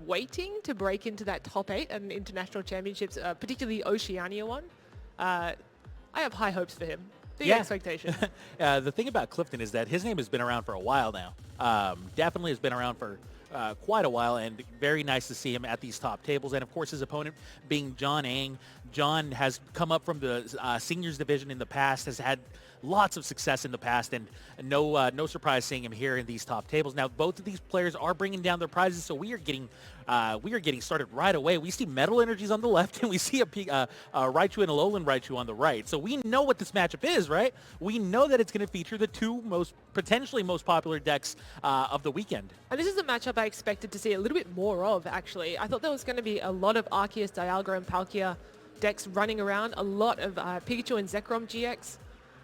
waiting to break into that top 8 at an international championships, particularly Oceania one. I have high hopes for him. Big expectation. The thing about Clifton is that his name has been around for a while now. Definitely has been around for quite a while, and very nice to see him at these top tables. And of course, his opponent being John Ang. John has come up from the seniors division in the past, has had lots of success in the past, and no surprise seeing him here in these top tables. Now, both of these players are bringing down their prizes, so we are getting started right away. We see Metal Energies on the left, and we see a Raichu and a Alolan Raichu on the right. So we know what this matchup is, right? We know that it's going to feature the two potentially most popular decks of the weekend. And this is a matchup I expected to see a little bit more of, actually. I thought there was going to be a lot of Arceus, Dialga, and Palkia decks running around, a lot of Pikachu and Zekrom GX.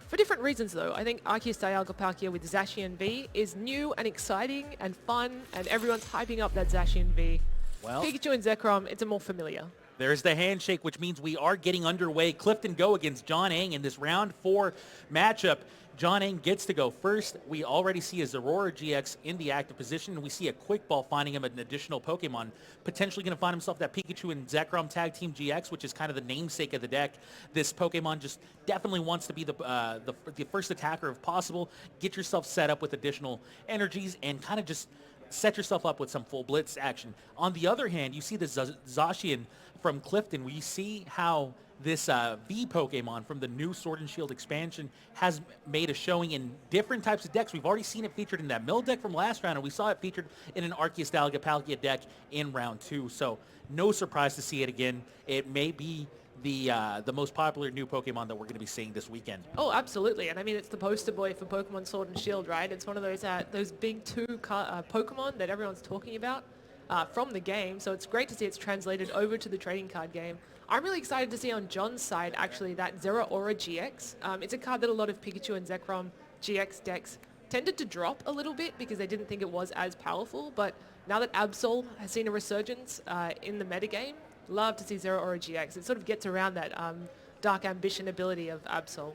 For different reasons, though. I think Arceus, Dialga, Palkia with Zacian V is new and exciting and fun, and everyone's hyping up that Zacian V. Well, Pikachu and Zekrom, it's a more familiar. There's the handshake, which means we are getting underway. Clifton go against John Ang in this round 4 matchup. John Ang gets to go first. We already see a Zorora GX in the active position, and we see a Quick Ball finding him an additional Pokemon. Potentially going to find himself that Pikachu and Zekrom Tag Team GX, which is kind of the namesake of the deck. This Pokemon just definitely wants to be the first attacker if possible. Get yourself set up with additional energies and kind of just set yourself up with some full blitz action. On the other hand, you see the Zacian from Clifton. We see how this V Pokemon from the new Sword and Shield expansion has made a showing in different types of decks. We've already seen it featured in that Mill deck from last round, and we saw it featured in an Arceus, Dialga, Palkia deck in round 2. So no surprise to see it again. It may be the most popular new Pokemon that we're going to be seeing this weekend. Oh, absolutely. And I mean, it's the poster boy for Pokemon Sword and Shield, right? It's one of those big two Pokemon that everyone's talking about from the game. So it's great to see it's translated over to the trading card game. I'm really excited to see on John's side, actually, that Zeraora GX. It's a card that a lot of Pikachu and Zekrom GX decks tended to drop a little bit because they didn't think it was as powerful. But now that Absol has seen a resurgence in the metagame, love to see Zeraora GX. It sort of gets around that Dark Ambition ability of Absol.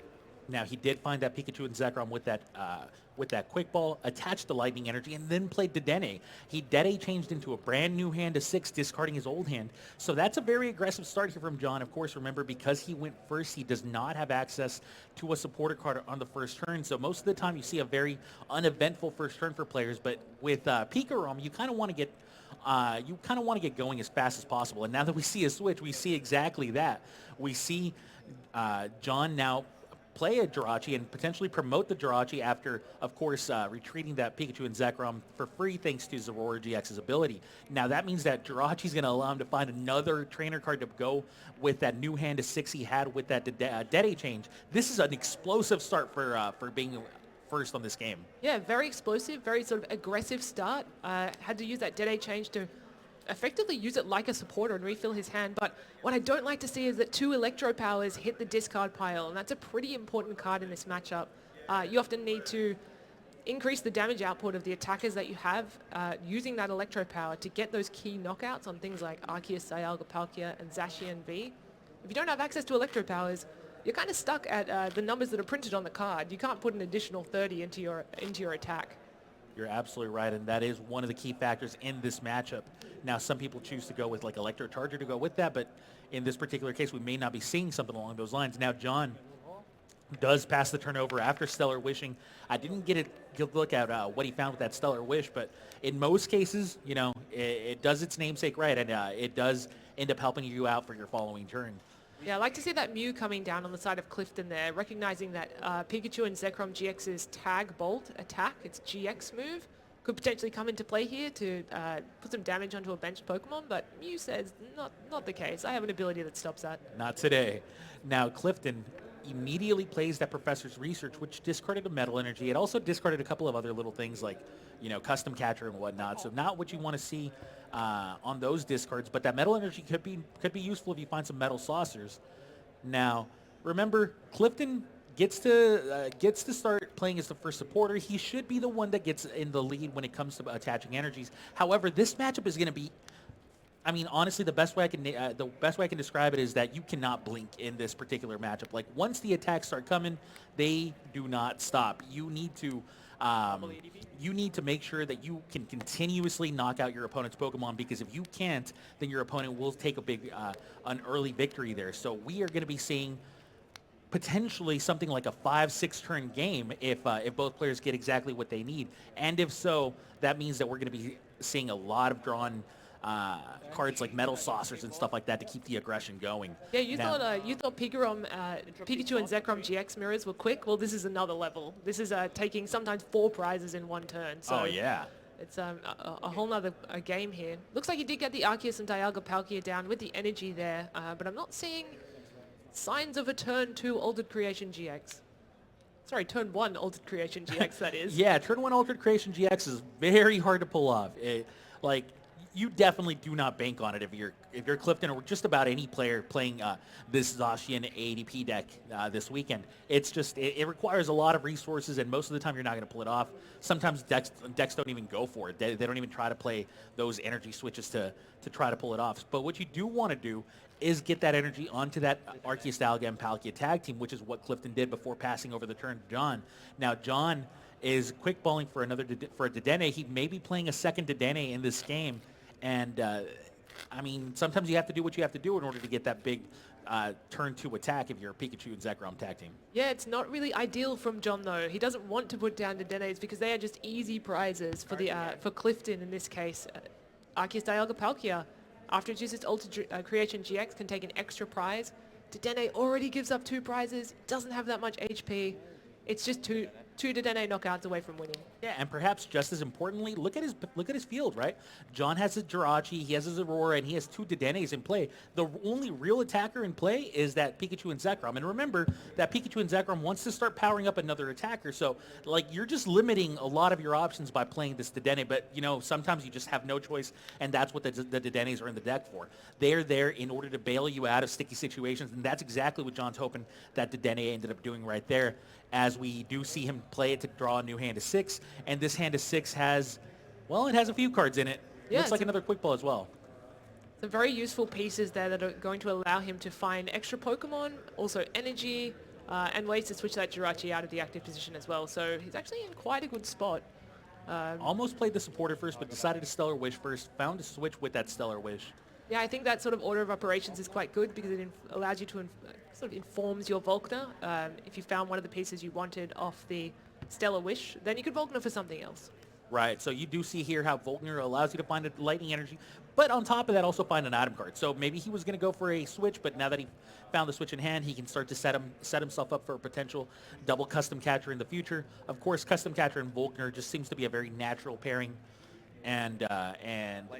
Now, he did find that Pikachu and Zekrom with that Quick Ball, attached to Lightning Energy, and then played Dedenne. He Dede changed into a brand new hand to 6, discarding his old hand. So that's a very aggressive start here from John. Of course, remember, because he went first, he does not have access to a supporter card on the first turn. So most of the time, you see a very uneventful first turn for players. But with Pikarom, you kind of want to get going as fast as possible. And now that we see a switch, we see exactly that. We see John now play a Jirachi and potentially promote the Jirachi after, of course, retreating that Pikachu and Zekrom for free thanks to Zorora GX's ability. Now, that means that Jirachi's going to allow him to find another trainer card to go with that new hand to 6 he had with that Dede change. This is an explosive start for being first on this game. Yeah, very explosive, very sort of aggressive start. Had to use that Dede change to effectively use it like a supporter and refill his hand. But what I don't like to see is that 2 Electro Powers hit the discard pile, and that's a pretty important card in this matchup. You often need to increase the damage output of the attackers that you have using that Electro Power to get those key knockouts on things like Arceus, Dialga, Palkia, and Zacian V. If you don't have access to Electro Powers, you're kind of stuck at the numbers that are printed on the card. You can't put an additional 30 into your attack. You're absolutely right, and that is one of the key factors in this matchup. Now, some people choose to go with like Electro Charger to go with that, but in this particular case, we may not be seeing something along those lines. Now, John does pass the turnover after Stellar Wishing. I didn't get a good look at what he found with that Stellar Wish, but in most cases, you know, it does its namesake right, and it does end up helping you out for your following turn. Yeah, I like to see that Mew coming down on the side of Clifton there, recognizing that Pikachu and Zekrom GX's Tag Bolt attack, its GX move, could potentially come into play here to put some damage onto a benched Pokemon, but Mew says not the case. I have an ability that stops that. Not today. Now, Clifton immediately plays that Professor's Research, which discarded a Metal Energy. It also discarded a couple of other little things like, you know, Custom Catcher and whatnot. So not what you want to see on those discards, but that Metal Energy could be useful if you find some Metal Saucers. Now, remember, Clifton gets to start playing as the first supporter. He should be the one that gets in the lead when it comes to attaching energies. However, this matchup is going to be, I mean, honestly, the best way I can describe it is that you cannot blink in this particular matchup. Like, once the attacks start coming, they do not stop. You need to You need to make sure that you can continuously knock out your opponent's Pokemon, because if you can't, then your opponent will take a big, an early victory there. So we are going to be seeing potentially something like a 5-6 turn game if both players get exactly what they need. And if so, that means that we're going to be seeing a lot of drawn cards like Metal Saucers and stuff like that to keep the aggression going. Yeah, you thought Pikachu and Zekrom GX mirrors were quick. Well, this is another level. This is taking sometimes 4 prizes in one turn. So oh yeah. It's a whole nother game here. Looks like he did get the Arceus and Dialga Palkia down with the energy there, but I'm not seeing signs of a turn 2 Altered Creation GX. Sorry, turn 1 Altered Creation GX, that is. Yeah, turn 1 Altered Creation GX is very hard to pull off. You definitely do not bank on it if you're Clifton or just about any player playing this Zacian ADP deck this weekend. It's just it requires a lot of resources, and most of the time you're not going to pull it off. Sometimes decks don't even go for it. They don't even try to play those energy switches to try to pull it off. But what you do want to do is get that energy onto that Arceus, Dialga, and Palkia tag team, which is what Clifton did before passing over the turn to John. Now John is quick balling for a Dedenne. He may be playing a second Dedenne in this game. And, I mean, sometimes you have to do what you have to do in order to get that big turn 2 attack if you're a Pikachu and Zekrom tag team. Yeah, it's not really ideal from John, though. He doesn't want to put down the Dennes because they are just easy prizes for Clifton in this case. Arceus, Dialga, Palkia, after it uses Altered Creation GX, can take an extra prize. Dedenne already gives up 2 prizes, doesn't have that much HP. It's just two Dedenne knockouts away from winning. Yeah, and perhaps just as importantly, look at his field, right? John has his Jirachi, he has his Aurora, and he has 2 Dedennes in play. The only real attacker in play is that Pikachu and Zekrom. And remember that Pikachu and Zekrom wants to start powering up another attacker. So, you're just limiting a lot of your options by playing this Dedenne. But, sometimes you just have no choice, and that's what the Dedennes are in the deck for. They're there in order to bail you out of sticky situations, and that's exactly what John's hoping that Dedenne ended up doing right there, as we do see him play it to draw a new hand of 6. And this hand of 6 has, it has a few cards in it. Yeah, Looks like another quick ball as well. Some very useful pieces there that are going to allow him to find extra Pokemon, also energy, and ways to switch that Jirachi out of the active position as well. So he's actually in quite a good spot. Almost played the supporter first, but decided to Stellar Wish first. Found a switch with that Stellar Wish. Yeah, I think that sort of order of operations is quite good because it allows you to sort of informs your Volkner. If you found one of the pieces you wanted off the Stellar Wish, then you could Volkner for something else. Right, so you do see here how Volkner allows you to find a lightning energy, but on top of that also find an item card. So maybe he was going to go for a switch, but now that he found the switch in hand, he can start to set himself up for a potential double custom catcher in the future. Of course, custom catcher and Volkner just seems to be a very natural pairing. And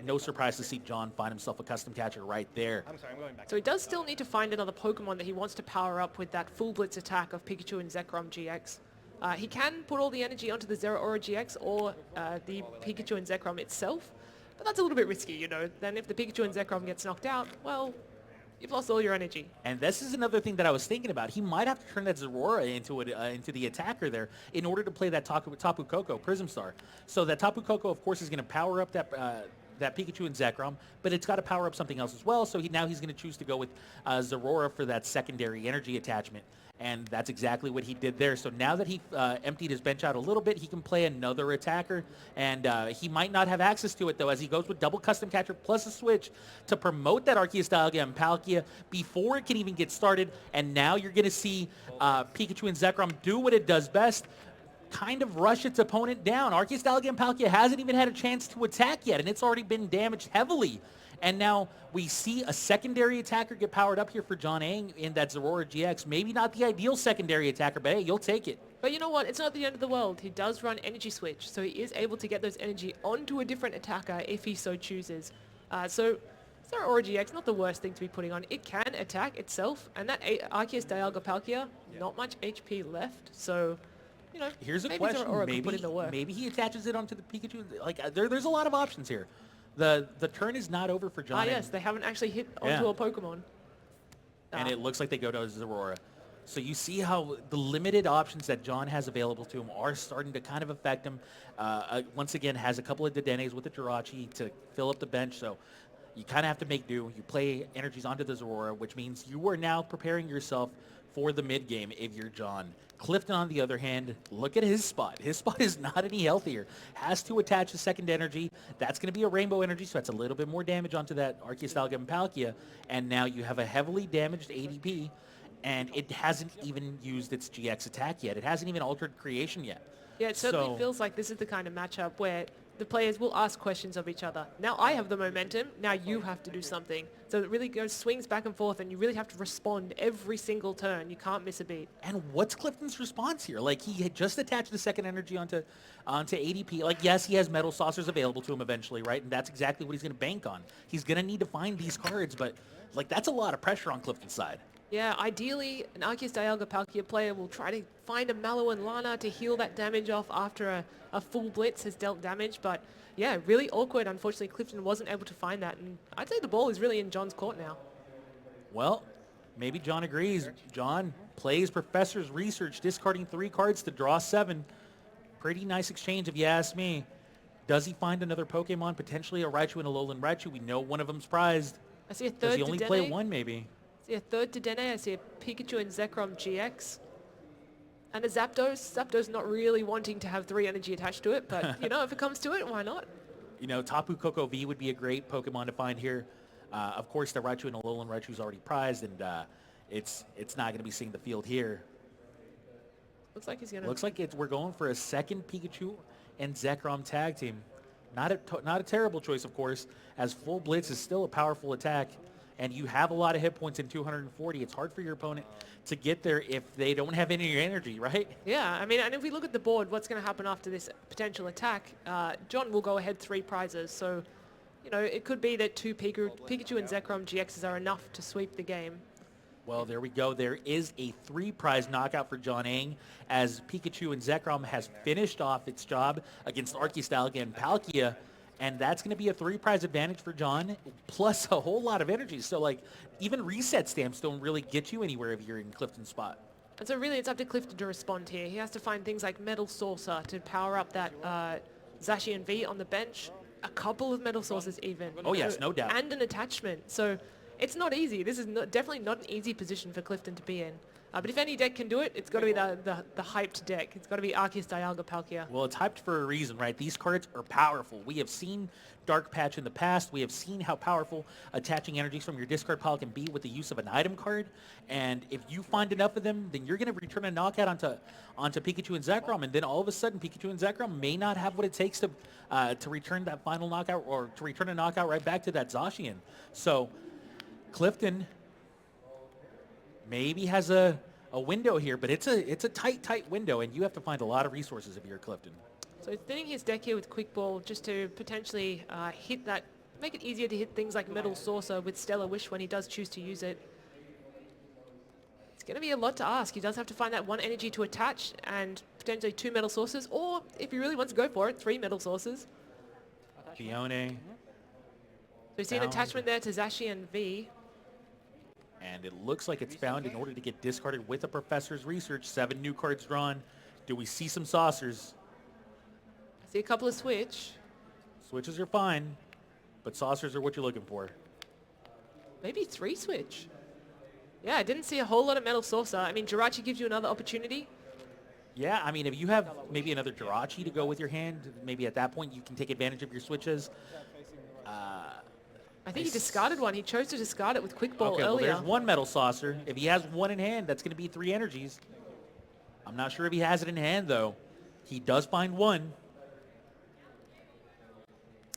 no surprise to see John find himself a custom catcher right there. I'm sorry, I'm going back. So he does still need to find another Pokemon that he wants to power up with that full blitz attack of Pikachu and Zekrom GX. He can put all the energy onto the Zeraora GX or the Pikachu and Zekrom itself, but that's a little bit risky, Then if the Pikachu and Zekrom gets knocked out, well, you've lost all your energy. And this is another thing that I was thinking about. He might have to turn that Zeraora into the attacker there in order to play that Tapu Koko Prism Star. So that Tapu Koko, of course, is going to power up that Pikachu and Zekrom, but it's got to power up something else as well. So now he's going to choose to go with Zeraora for that secondary energy attachment. And that's exactly what he did there. So now that he emptied his bench out a little bit, he can play another attacker. And he might not have access to it, though, as he goes with double custom catcher plus a switch to promote that Arceus, Dialga, and Palkia before it can even get started. And now you're going to see Pikachu and Zekrom do what it does best, kind of rush its opponent down. Arceus, Dialga, and Palkia hasn't even had a chance to attack yet, and it's already been damaged heavily. And now we see a secondary attacker get powered up here for John Ang in that Zeraora GX. Maybe not the ideal secondary attacker, but hey, you'll take it. But you know what? It's not the end of the world. He does run Energy Switch, so he is able to get those energy onto a different attacker if he so chooses. So Zeraora GX, not the worst thing to be putting on. It can attack itself, and that Arceus, Dialga, Palkia, not much HP left, so... Here's a maybe question. Maybe he attaches it onto the Pikachu. There's a lot of options here. The turn is not over for John. Yes, they haven't actually hit onto a Pokemon. And it looks like they go to Zeraora. So you see how the limited options that John has available to him are starting to kind of affect him. Once again, has a couple of Dedennes with the Jirachi to fill up the bench. So you kind of have to make do. You play energies onto the Zeraora, which means you are now preparing yourself for the mid game if you're John. Clifton, on the other hand, look at his spot. His spot is not any healthier. Has to attach a second energy. That's going to be a rainbow energy, so that's a little bit more damage onto that Arceus, Stalga, and Palkia. And now you have a heavily damaged ADP, and it hasn't even used its GX attack yet. It hasn't even altered creation yet. Yeah, it certainly feels like this is the kind of matchup where the players will ask questions of each other. Now I have the momentum, now you have to do something. So it really swings back and forth, and you really have to respond every single turn. You can't miss a beat. And what's Clifton's response here? Like, he had just attached the second energy onto ADP. Like, yes, he has Metal Saucers available to him eventually, right? And that's exactly what he's going to bank on. He's going to need to find these cards, but, like, that's a lot of pressure on Clifton's side. Yeah, ideally, an Arceus, Dialga, Palkia player will try to find a Mallow and Lana to heal that damage off after a full blitz has dealt damage. But, yeah, really awkward. Unfortunately, Clifton wasn't able to find that. And I'd say the ball is really in John's court now. Well, maybe John agrees. John plays Professor's Research, discarding 3 cards to draw 7. Pretty nice exchange, if you ask me. Does he find another Pokemon, potentially a Raichu and a Alolan Raichu? We know one of them's prized. I see a third Does he only play one, maybe? I see a third to Dene. I see a Pikachu and Zekrom GX. And a Zapdos. Zapdos not really wanting to have 3 energy attached to it, but, you know, if it comes to it, why not? You know, Tapu Koko V would be a great Pokemon to find here. Of course, the Raichu and Alolan Raichu is already prized, and it's not going to be seeing the field here. Looks like he's going to... Looks like we're going for a second Pikachu and Zekrom tag team. Not a terrible choice, of course, as Full Blitz is still a powerful attack, and you have a lot of hit points in 240. It's hard for your opponent to get there if they don't have any energy, right? Yeah, I mean, and if we look at the board, what's going to happen after this potential attack, John will go ahead 3 prizes. So, you know, it could be that 2 Pikachu and Zekrom GXs are enough to sweep the game. Well, there we go. There is a 3-prize knockout for John Ang, as Pikachu and Zekrom has finished off its job against Arceus, Dialga, and Palkia. And that's going to be a 3-prize advantage for John, plus a whole lot of energy. So, like, even reset stamps don't really get you anywhere if you're in Clifton's spot. And so really it's up to Clifton to respond here. He has to find things like Metal Saucer to power up that Zacian V on the bench. A couple of Metal Saucers even. Oh, yes, no doubt. And an attachment. So it's not easy. This is definitely not an easy position for Clifton to be in. But if any deck can do it, it's got to be the hyped deck. It's got to be Arceus, Dialga, Palkia. Well, it's hyped for a reason, right? These cards are powerful. We have seen Dark Patch in the past. We have seen how powerful attaching energies from your discard pile can be with the use of an item card. And if you find enough of them, then you're going to return a knockout onto Pikachu and Zekrom. And then all of a sudden, Pikachu and Zekrom may not have what it takes to return that final knockout, or to return a knockout right back to that Zacian. So Clifton maybe has a window here, but it's a tight window, and you have to find a lot of resources if you're Clifton. So thinning his deck here with Quick Ball just to potentially hit that, make it easier to hit things like Metal Saucer with Stellar Wish when he does choose to use it. It's going to be a lot to ask. He does have to find that 1 energy to attach, and potentially 2 Metal Saucers, or if he really wants to go for it, 3 Metal Saucers. Fione. So we see an attachment there to Zacian V. And it looks like it's bound in order to get discarded with a Professor's Research. 7 new cards drawn. Do we see some saucers? I see a couple of Switch. Switches are fine, but saucers are what you're looking for. Maybe 3 Switch. Yeah, I didn't see a whole lot of Metal Saucer. I mean, Jirachi gives you another opportunity. Yeah, I mean, if you have maybe another Jirachi to go with your hand, maybe at that point you can take advantage of your switches. I think he discarded one. He chose to discard it with Quick Ball okay, earlier. Well, there's 1 Metal Saucer. If he has 1 in hand, that's going to be 3 energies. I'm not sure if he has it in hand, though. He does find 1.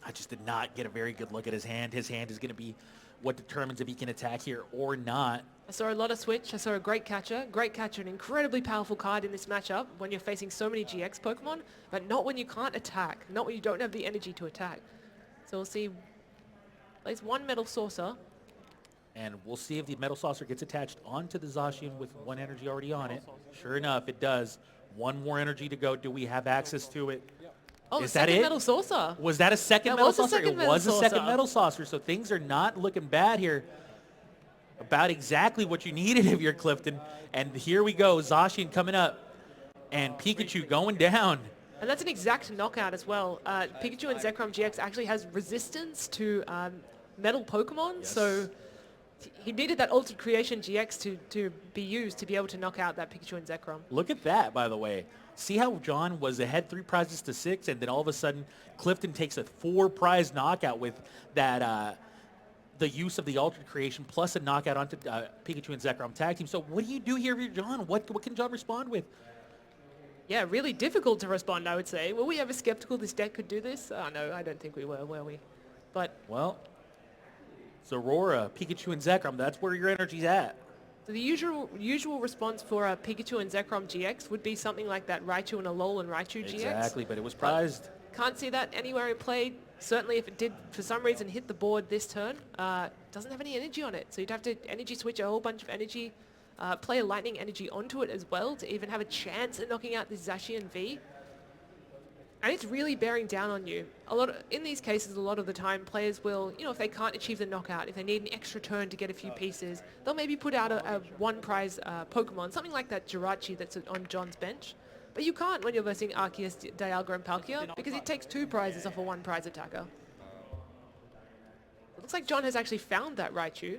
I just did not get a very good look at his hand. His hand is going to be what determines if he can attack here or not. I saw a lot of Switch. I saw a Great Catcher. Great Catcher, an incredibly powerful card in this matchup when you're facing so many GX Pokemon, but not when you can't attack, not when you don't have the energy to attack. So we'll see. Plays 1 Metal Saucer. And we'll see if the Metal Saucer gets attached onto the Zacian with 1 energy already on it. Sure enough, it does. 1 more energy to go. Do we have access to it? Oh, is that it? Metal Saucer. Was that a second Metal Saucer? It was a second Metal Saucer. So things are not looking bad here. About exactly what you needed if you're Clifton. And here we go. Zacian coming up. And Pikachu going down. And that's an exact knockout as well. Pikachu and Zekrom GX actually has resistance to metal Pokemon, Yes. so He needed that Altered Creation GX to be used to be able to knock out that Pikachu and Zekrom. Look at that, by the way. See how John was ahead 3 prizes to 6, and then all of a sudden Clifton takes a 4-prize knockout with that the use of the Altered Creation plus a knockout onto Pikachu and Zekrom tag team. So what do you do here for John? What can John respond with? Yeah, really difficult to respond, I would say. Were we ever skeptical this deck could do this? Oh, no, I don't think we were we? But well, it's Aurora, Pikachu, and Zekrom. That's where your energy's at. so the usual response for a Pikachu and Zekrom GX would be something like that Raichu and Alolan Raichu GX. Exactly, but it was prized. Can't see that anywhere in play. Certainly if it did for some reason hit the board this turn, doesn't have any energy on it. So you'd have to energy switch a whole bunch of energy, play a lightning energy onto it as well to even have a chance at knocking out this Zacian V. And it's really bearing down on you. In these cases, a lot of the time, players will, if they can't achieve the knockout, if they need an extra turn to get a few pieces, they'll maybe put out a one-prize Pokemon, something like that Jirachi that's on John's bench. But you can't when you're versing Arceus, Dialga, and Palkia, because it takes 2 prizes off a 1-prize attacker. It looks like John has actually found that Raichu.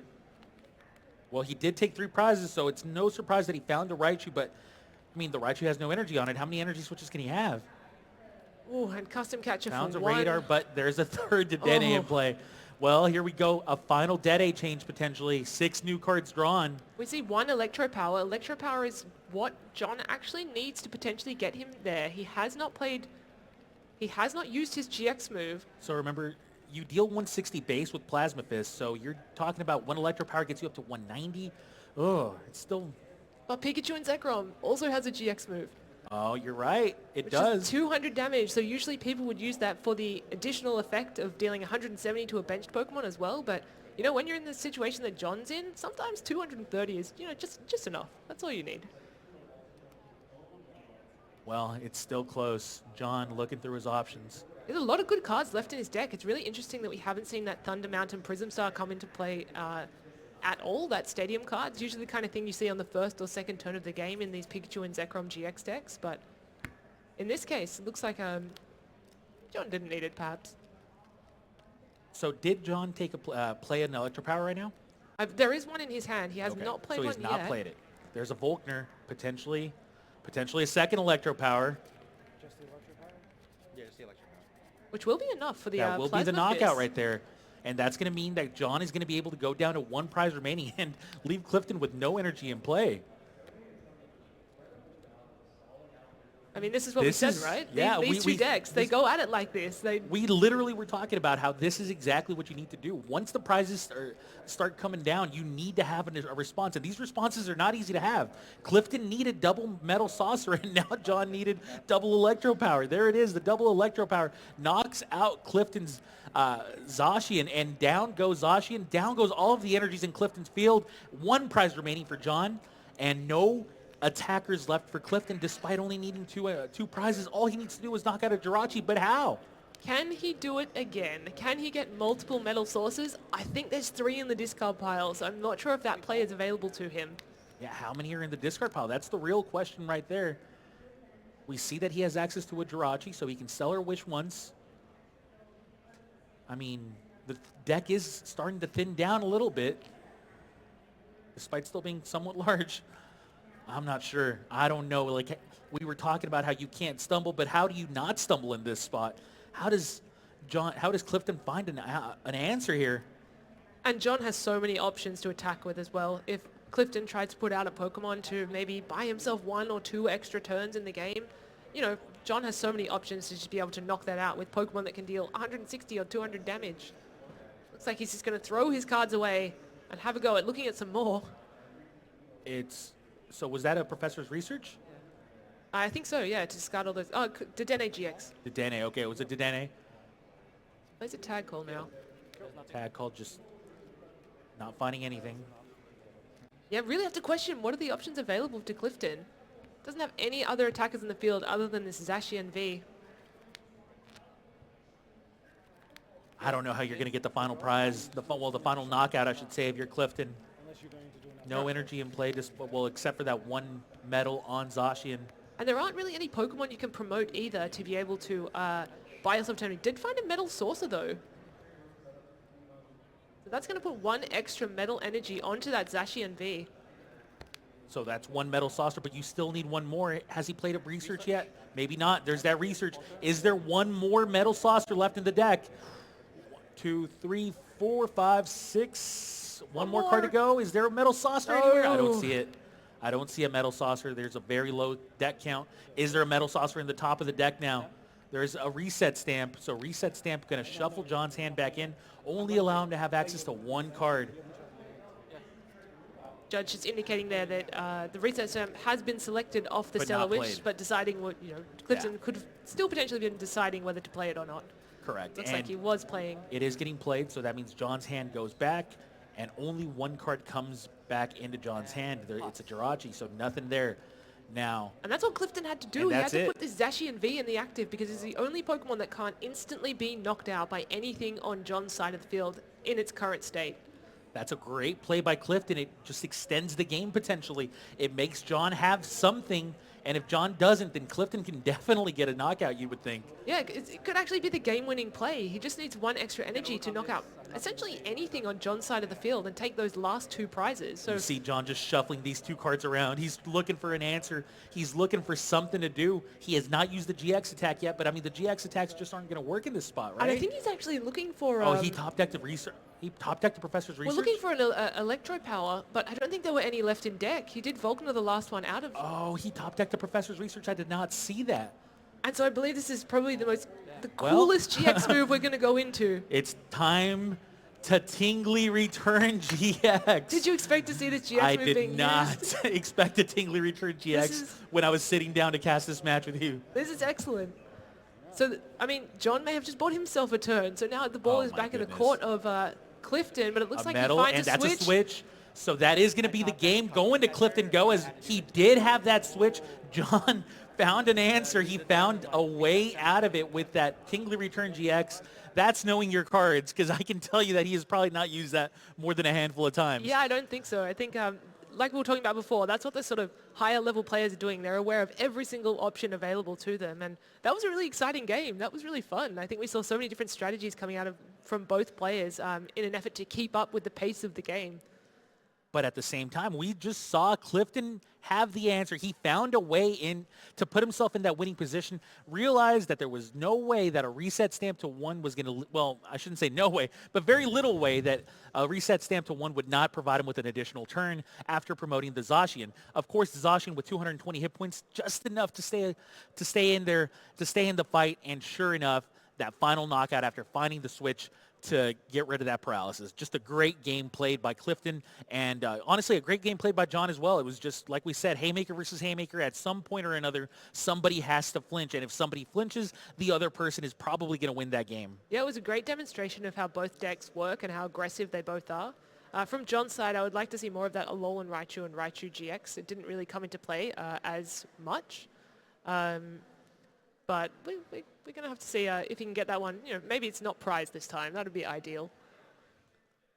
Well, he did take 3 prizes, so it's no surprise that he found a Raichu, but, I mean, the Raichu has no energy on it. How many energy switches can he have? Ooh, and Custom Catcher Found for a 1. radar, but there's a third Dedenne in play. Well, here we go. A final Dede change potentially. 6 new cards drawn. We see 1 Electro Power. Electro Power is what John actually needs to potentially get him there. He has not used his GX move. So remember, you deal 160 base with Plasma Fist, so you're talking about 1 Electro Power gets you up to 190. Oh, it's still... But Pikachu and Zekrom also has a GX move. Oh, you're right. It which does. Is 200 damage, so usually people would use that for the additional effect of dealing 170 to a benched Pokemon as well, but when you're in the situation that John's in, sometimes 230 is, just enough. That's all you need. Well, it's still close. John looking through his options. There's a lot of good cards left in his deck. It's really interesting that we haven't seen that Thunder Mountain Prism Star come into play at all, that Stadium card. It's usually the kind of thing you see on the first or second turn of the game in these Pikachu and Zekrom GX decks, but in this case, it looks like John didn't need it, perhaps. So did John take play an Electro Power right now? There is one in his hand. He has not played one yet. So he's not played it. There's a Volkner, potentially a second Electro Power. Just the Electro Power? Yeah, just the Electro Power. Which will be enough for the That will be the Plasma knockout Fist. right there. And that's going to mean that John is going to be able to go down to 1 prize remaining and leave Clifton with no energy in play. I mean, this is what we said, right? Yeah, these two decks, they go at it like this. We literally were talking about how this is exactly what you need to do. Once the prizes start coming down, you need to have a response. And these responses are not easy to have. Clifton needed double Metal Saucer, and now John needed double Electro Power. There it is, the double Electro Power knocks out Clifton's Zacian, and down goes Zacian. Down goes all of the energies in Clifton's field. 1 prize remaining for John, and no attackers left for Clifton, despite only needing 2 prizes. All he needs to do is knock out a Jirachi, but how? Can he do it again? Can he get multiple metal sources? I think there's 3 in the discard pile, so I'm not sure if that play is available to him. Yeah, how many are in the discard pile? That's the real question right there. We see that he has access to a Jirachi, so he can sell or wish once. I mean, the deck is starting to thin down a little bit, despite still being somewhat large. I'm not sure. I don't know. Like, we were talking about how you can't stumble, but how do you not stumble in this spot? How does Clifton find an answer here? And John has so many options to attack with as well. If Clifton tried to put out a Pokemon to maybe buy himself 1 or 2 extra turns in the game, John has so many options to just be able to knock that out with Pokemon that can deal 160 or 200 damage. Looks like he's just going to throw his cards away and have a go at looking at some more. So was that a professor's research? I think so, yeah, to discard all those. Oh, Dedenne GX. Dedenne, okay, it was a Dedenne. Where's a tag call now? Tag call, just not finding anything. Yeah, really have to question what are the options available to Clifton. Doesn't have any other attackers in the field other than this Zacian V. I don't know how you're going to get the final prize, the final knockout, I should say, of your Clifton. No energy in play, except for that 1 medal on Zacian. And there aren't really any Pokemon you can promote either to be able to buy yourself time. Did find a Metal Saucer though. So That's going to put one extra metal energy onto that Zacian V. So that's one metal saucer, but you still need one more. Has he played up research yet? Maybe not. There's that research. Is there one more metal saucer left in the deck? 1, 2, 3, 4, 5, 6. One more card to go. Is there a metal saucer anywhere? I don't see it. I don't see a metal saucer. There's a very low deck count. Is there a metal saucer in the top of the deck now? There's a reset stamp. So reset stamp going to shuffle John's hand back in. Only allow him to have access to one card. Judge is indicating there that the reset stamp has been selected off the But Stellar not Witch, played. but deciding what, Clifton could have still potentially been deciding whether to play it or not. Correct. Looks And like he was playing. it is getting played, so that means John's hand goes back, and only one card comes back into John's hand. It's a Jirachi, so nothing there now. And that's what Clifton had to do. And He had that's to it. put this Zacian V in the active because it's the only Pokemon that can't instantly be knocked out by anything on John's side of the field in its current state. That's a great play by Clifton. It just extends the game potentially. It makes John have something, and if John doesn't, then Clifton can definitely get a knockout, you would think. Yeah, it could actually be the game-winning play. He just needs one extra energy to knock out essentially anything on John's side of the field and take those last two prizes. So You see John just shuffling these two cards around. He's looking for an answer. He's looking for something to do. He has not used the GX attack yet, but I mean, the GX attacks just aren't going to work in this spot, right? And I think he's actually looking for... Oh, he top-decked the research. He top-decked the Professor's We're research? looking for an Electro Power, but I don't think there were any left in deck. He did Vulcaner the last one out of... Oh, he top-decked the Professor's research. I did not see that. And so I believe this is probably the coolest GX move we're going to go into. It's time to Tingly Return GX. Did you expect to see this GX move being I did not used? expect a Tingly Return GX is- when I was sitting down to cast this match with you. This is excellent. So, I mean, John may have just bought himself a turn. So now the ball Oh is my back in the goodness. court of Clifton, but it looks A like metal, he finds and a that's switch. a switch. So that is going to be the game going to Clifton Go, as he did have that switch. John found an answer. He found a way out of it with that Tingly Return GX. That's knowing your cards, because I can tell you that he has probably not used that more than a handful of times. Yeah, I don't think so. I think, like we were talking about before, that's what the sort of higher level players are doing. They're aware of every single option available to them. And that was a really exciting game. That was really fun. I think we saw so many different strategies coming out from both players in an effort to keep up with the pace of the game. But at the same time, we just saw Clifton have the answer. He found a way in to put himself in that winning position, realized that there was no way that a reset stamp to one was going to, well, I shouldn't say no way, but very little way that a reset stamp to one would not provide him with an additional turn after promoting the Zacian. Of course, the Zacian with 220 hit points, just enough to stay in there, to stay in the fight, and sure enough, that final knockout after finding the switch to get rid of that paralysis. Just a great game played by Clifton, and honestly, a great game played by John as well. It was just, like we said, haymaker versus haymaker. At some point or another, somebody has to flinch, and if somebody flinches, the other person is probably going to win that game. Yeah, it was a great demonstration of how both decks work and how aggressive they both are. From John's side, I would like to see more of that Alolan Raichu and Raichu GX. It didn't really come into play as much. But we're going to have to see if he can get that one. Maybe it's not prized this time. That would be ideal.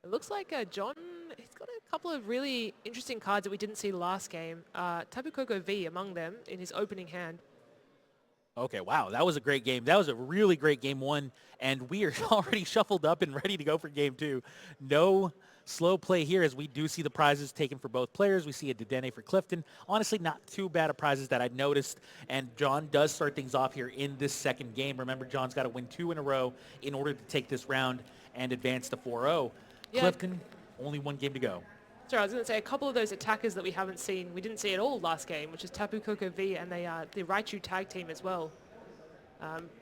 It looks like John, he's got a couple of really interesting cards that we didn't see last game. Tapu Koko V among them in his opening hand. Okay, wow, that was a great game. That was a really great game one, and we are already shuffled up and ready to go for game two. No slow play here, as we do see the prizes taken for both players. We see a Dedenne for Clifton. Honestly, not too bad of prizes that I noticed, and John does start things off here in this second game. Remember, John's got to win 2 in a row in order to take this round and advance to 4-0. Yeah. Clifton, only 1 game to go. Sorry, I was going to say a couple of those attackers that we haven't seen, we didn't see at all last game, which is Tapu Koko V and the Raichu tag team as well.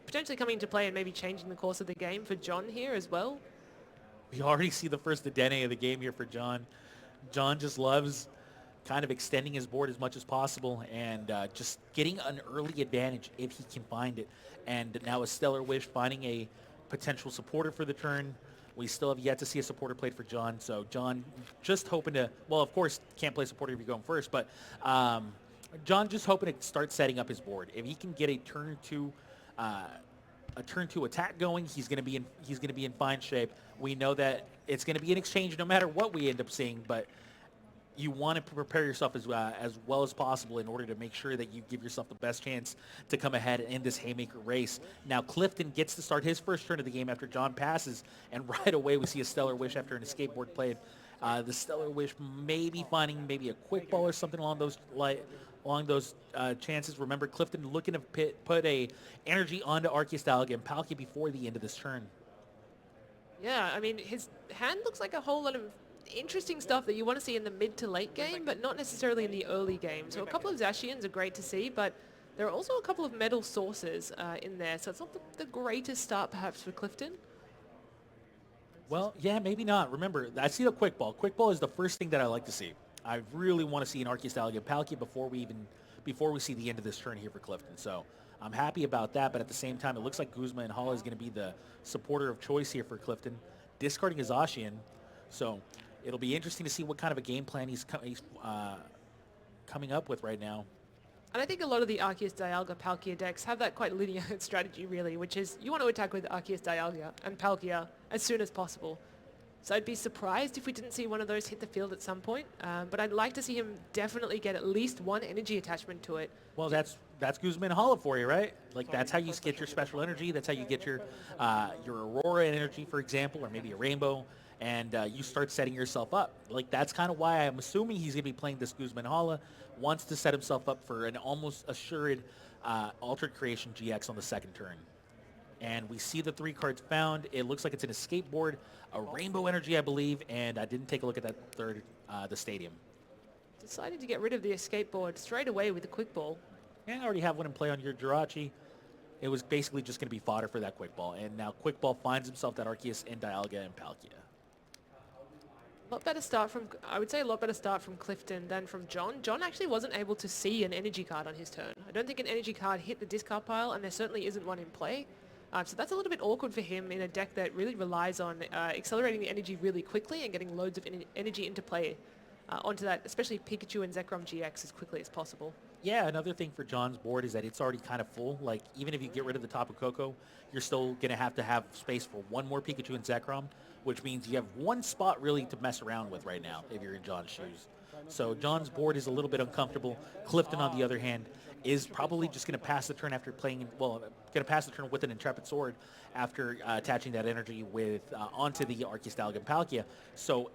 Potentially coming into play and maybe changing the course of the game for John here as well. We already see the first Dedenne of the game here for John. John just loves kind of extending his board as much as possible and just getting an early advantage if he can find it. And now a Stellar Wish finding a potential supporter for the turn. We still have yet to see a supporter played for John. So John just hoping to, well, of course, can't play supporter if you're going first, but John just hoping to start setting up his board. If he can get a turn two attack going, he's going to be in fine shape. We know that it's going to be an exchange no matter what we end up seeing, but you want to prepare yourself as well as possible in order to make sure that you give yourself the best chance to come ahead in this haymaker race. Now Clifton gets to start his first turn of the game after John passes, and right away we see a Stellar Wish after an escape board played. The Stellar Wish maybe finding maybe a quick ball or something along those chances. Remember, Clifton looking to put a energy onto Arceus, Dialga, and Palkia before the end of this turn. Yeah, I mean, his hand looks like a whole lot of interesting stuff that you want to see in the mid to late game, but not necessarily in the early game. So a couple of Zacians are great to see, but there are also a couple of metal sources in there, so it's not the greatest start perhaps for Clifton. Well, yeah, maybe not. Remember, I see the quick ball. Quick ball is the first thing that I like to see. I really want to see an Arceus, Dialga, and Palkia before we see the end of this turn here for Clifton. So I'm happy about that, but at the same time, it looks like Guzma and Hala is going to be the supporter of choice here for Clifton, discarding his Ocean. So it'll be interesting to see what kind of a game plan he's coming up with right now. And I think a lot of the Arceus, Dialga, Palkia decks have that quite linear strategy, really, which is you want to attack with Arceus, Dialga, and Palkia as soon as possible. So I'd be surprised if we didn't see one of those hit the field at some point, but I'd like to see him definitely get at least one energy attachment to it. Well, that's Guzman and Hala for you, right? Like, that's how you get your special energy. That's how you get your Aurora energy, for example, or maybe a Rainbow, and you start setting yourself up. Like, that's kind of why I'm assuming he's going to be playing this Guzman Hala, wants to set himself up for an almost assured Altered Creation GX on the second turn. And we see the 3 cards found. It looks like it's an escape board, a Rainbow Energy, I believe, and I didn't take a look at that third, the Stadium. Decided to get rid of the escape board straight away with the quick ball. Yeah, I already have one in play on your Jirachi. It was basically just going to be fodder for that quick ball. And now quick ball finds himself that Arceus and Dialga and Palkia. I would say a lot better start from Clifton than from John. John actually wasn't able to see an energy card on his turn. I don't think an energy card hit the discard pile, and there certainly isn't one in play. So that's a little bit awkward for him in a deck that really relies on accelerating the energy really quickly and getting loads of energy into play onto that, especially Pikachu and Zekrom GX as quickly as possible. Yeah, another thing for John's board is that it's already kind of full. Like, even if you get rid of the Tapu Koko, you're still going to have space for one more Pikachu and Zekrom, which means you have one spot really to mess around with right now if you're in John's shoes. So John's board is a little bit uncomfortable. Clifton, on the other hand, is probably just going to pass the turn after going to pass the turn with an Intrepid Sword after attaching that energy onto the Arceus, Dialga, and Palkia. So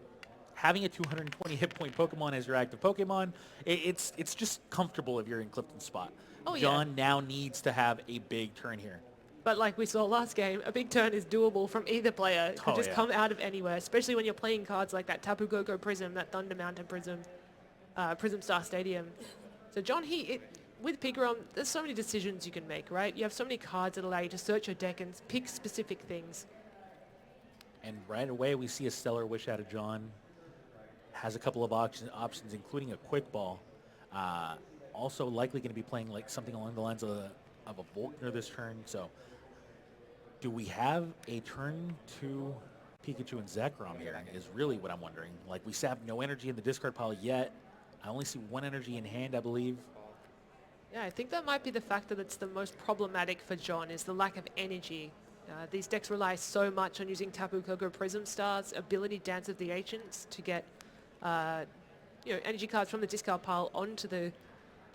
having a 220 hit point Pokemon as your active Pokemon, it's just comfortable if you're in Clifton's spot. Oh, yeah. John now needs to have a big turn here. But like we saw last game, a big turn is doable from either player. It could just come out of anywhere, especially when you're playing cards like that Tapu Koko Prism, that Thunder Mountain Prism, Prism Star Stadium. So John, with Pikarom, there's so many decisions you can make, right? You have so many cards that allow you to search your deck and pick specific things. And right away we see a Stellar Wish out of John. Has a couple of options, including a quick ball. Also likely going to be playing like something along the lines of a Volkner this turn. So do we have a turn to Pikachu and Zekrom here is really what I'm wondering. Like, we have no energy in the discard pile yet. I only see one energy in hand, I believe. Yeah, I think that might be the factor that's the most problematic for John is the lack of energy. These decks rely so much on using Tapu Koko Prism Stars, ability Dance of the Ancients to get energy cards from the discard pile onto the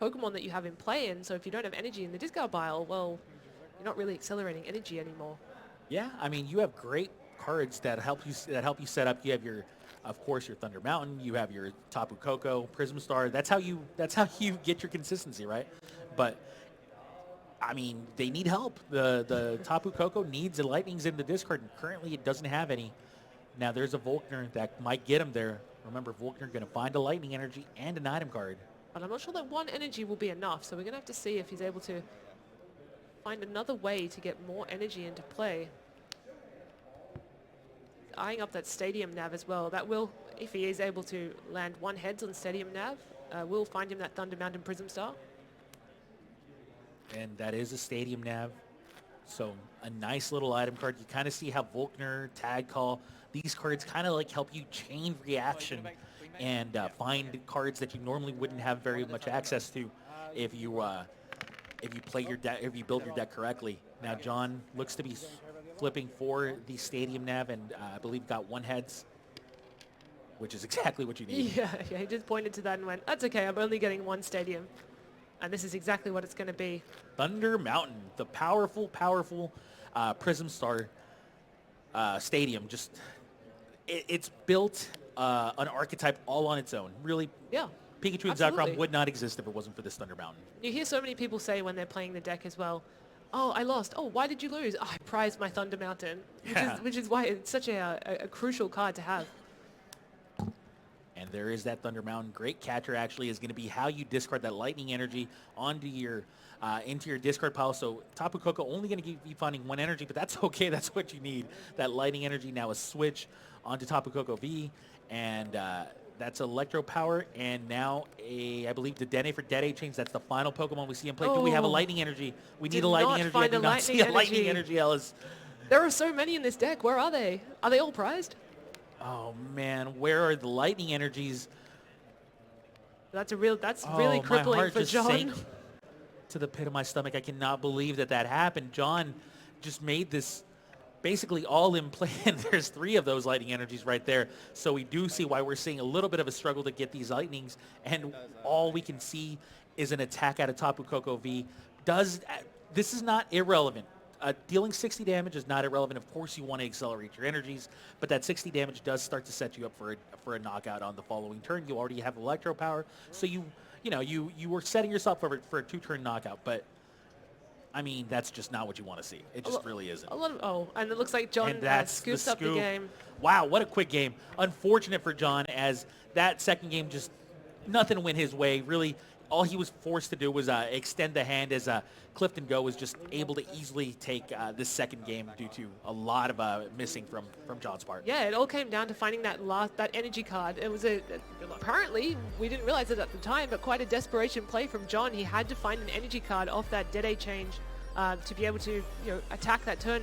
Pokemon that you have in play. And so if you don't have energy in the discard pile, well, you're not really accelerating energy anymore. Yeah, I mean, you have great cards that help you set up. You have of course, your Thunder Mountain. You have your Tapu Koko, Prism Star. That's how you get your consistency, right? But I mean, they need help. The Tapu Koko needs the Lightnings in the discard, and currently it doesn't have any. Now there's a Volkner that might get him there. Remember, Volkner going to find a Lightning Energy and an item card. But I'm not sure that one energy will be enough, so we're going to have to see if he's able to find another way to get more energy into play. Eyeing up that Stadium Nav as well. That will, if he is able to land one heads on Stadium Nav, will find him that Thunder Mountain Prism Star. And that is a Stadium Nav. So a nice little item card. You kind of see how Volkner, Tag Call, these cards kind of like help you chain reaction and find cards that you normally wouldn't have very much access to if you build your deck correctly. Now John looks to be flipping for the Stadium Nav, and I believe got one heads. which is exactly what you need. Yeah, he just pointed to that and went, that's okay, I'm only getting one stadium. And this is exactly what it's going to be. Thunder Mountain, the powerful Prism Star stadium. Just, it's built an archetype all on its own. Really, Yeah. Pikachu and Absolutely. Zekrom would not exist if it wasn't for this Thunder Mountain. You hear so many people say when they're playing the deck as well, oh, I lost. Oh, why did you lose? Oh, I prized my Thunder Mountain, which is why it's such a crucial card to have. And there is that Thunder Mountain. Great catcher actually is going to be how you discard that lightning energy onto your into your discard pile. So Tapu Koko only going to be finding one energy, but that's okay. That's what you need. That lightning energy. Now a switch onto Tapu Koko V, and that's Electro Power. And now I believe the Dene for Dede change. That's the final Pokemon we see him play. Do we have a lightning energy? We need a lightning energy. I do not see a lightning energy, Ellis. There are so many in this deck. Where are they? Are they all prized? Oh man, where are the lightning energies? That's really crippling my heart for just John. sank to the pit of my stomach. I cannot believe that happened. John just made this basically all in play, and there's 3 of those lightning energies right there. So we do see why we're seeing a little bit of a struggle to get these lightnings, and all we can see is an attack out of Tapu Koko V. This is not irrelevant. Dealing 60 damage is not irrelevant. Of course, you want to accelerate your energies, but that 60 damage does start to set you up for a knockout on the following turn. You already have Electro Power, so you were setting yourself up for a 2-turn knockout. But I mean, that's just not what you want to see. It just really isn't. And it looks like John scoops up the game. Wow, what a quick game. Unfortunate for John, as that second game just nothing went his way. Really, all he was forced to do was extend the hand, as Clifton Go was just able to easily take this second game due to a lot of missing from John's part. Yeah, it all came down to finding that energy card. It was apparently, we didn't realize it at the time, but quite a desperation play from John. He had to find an energy card off that Dede change to be able to attack that turn.